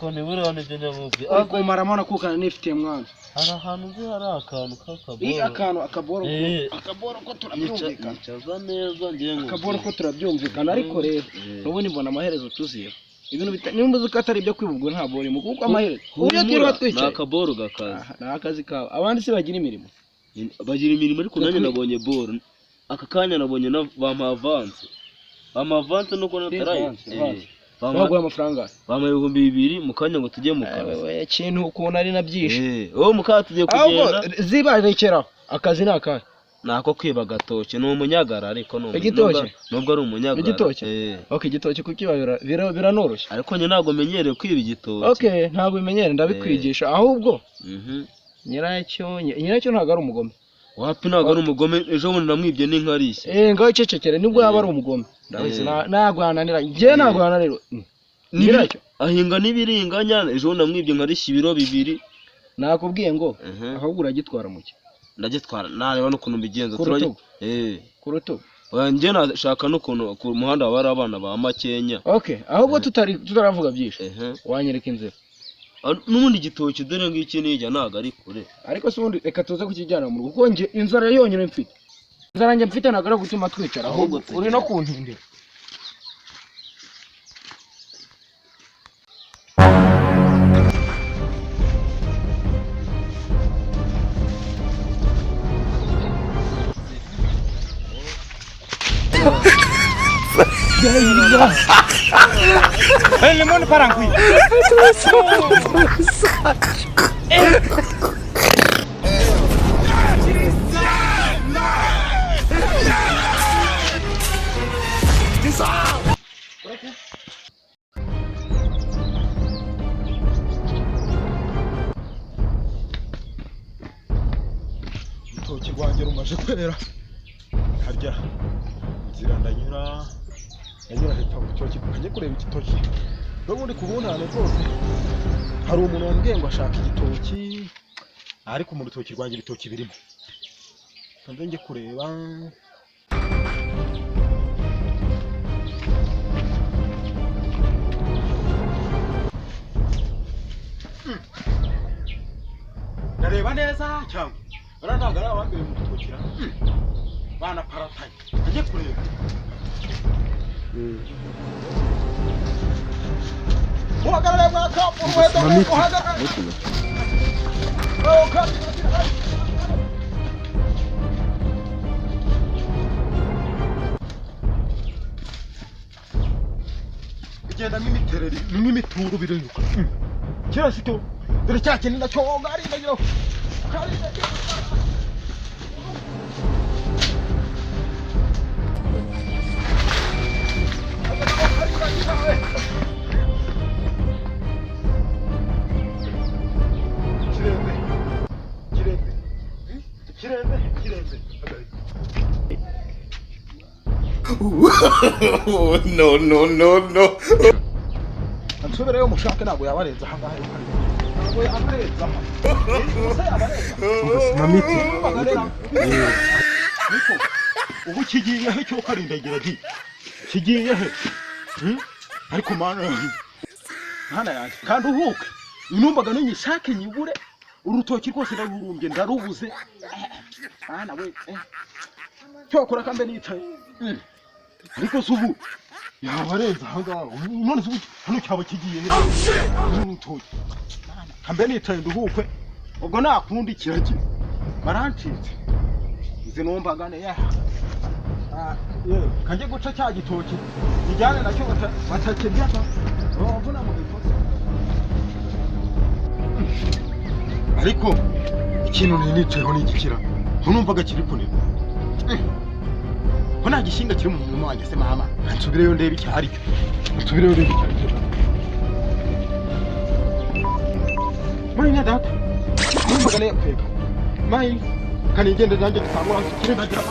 ariko nibura n'ibyo nyamubye ariko maramana kukana nifitiye mwana hari ahantu uzi hari akantu akaboro ko turabyumvikana icaza neza ngiye ngo akaboro ko turabyumvikana ariko rero ubundi mbona amaherezo tuziye ibintu nimba uzi ko atari ibyo kwibugwa nta bori mu kuko amaherezo uburyo twirirwa twicaye nakaboro gakazi nakazi kawe abandi se bagira imirimo ariko nanjye nabonye boro aka kanya nabonye bamavanse nuko nataraye baguha amafaranga bama 2,000 mu kanya ngo tujye mu kazi ikintu ukuntu ari nabyishe wowe muka tugiye kugenda zibarekera akazi nakahe nako kwiba gatoke no umunyagara ariko no nubwo ari umunyagara igitoke okay igitoke kukibabira biranoroshye ariko nye ntago menyereye kwiba igitoke okay ntago bimenyereye ndabikwigisha ahubwo nyiracyo ntago ari umugome wapi ntago ari umugome ejo bundi namwibye n'inkarishye ngaho icecekere nibwo yaba ari umugome ndabizi nagwananira ngiye nagwananira nyiracyo ahinga nibiringanya ejo bundi namwibye nkarishye ibiro 2 nakubwiye ngo ahubwo uragitwara muke ndagitwara nareba n'ukuntu mbigenza ku rutugu njye nashaka n'ukuntu ku muhanda wabari abana ba Makenya okay ahubwo tutaravuga byinshi wanyereka inzira n'ubundi igitoki dore ngiki nijya naga ari kure ariko se ubundi reka tuze kukijyana mu rugo kuko nje inzara yonyine mfite inzara nje mfite nagara gutuma twicara ahubwo uri no kuntindira El limón para aquí. Urutoki rwanjye rumaze kwera harya inzira ndanyura hepfo mu cyoki kajye kureba igitoki n'ubundi kubunane rwose hari umuntu wambwiye ngo ashaka igitoki ariko mu rutoki rwanjye ibitoki birimo kandi njye kureba nareba neza cyangwa ntabwo ari abambere mu gutokira bana paratanye ajye kureba muhagarare mwa kapu muhedo muhagarare bigenda nk'imitereri n'imituru biriruka kera sicyo dore cya kintu nacyo ngari ndagiro no ansubirayo mushaka ntabwo yabarenza aha ngaha ntabwo yabarenza mamiti ubu kigiye he cyo karindagira gi kigiye he ariko mana yanjye kandi uhuke inumbaga n'nyishake nyibure urutoki rwose ndarurumbye ndarubuze bana we cyokora kambe nicaye ariko subu yabarenza aha ngaha none subu hano cyaba kigiye he urutoki kambe nicaye nduhukwe ubwo nakundi kiraki barancitse izi numbagane kanje guca cya gitoki nijyane nacyo batakirya bavuna mu gitoki ariko ikintu niniceho n'igikira ntumvaga kiri kunira ko nta gishinga kiri mu muntu wanjye se mama nsubireyo ndebe icyari nsubireyo ndebe icyari mayina data ntumvaga ne kwega mayi kanigende nanjye twamwa kiri nagira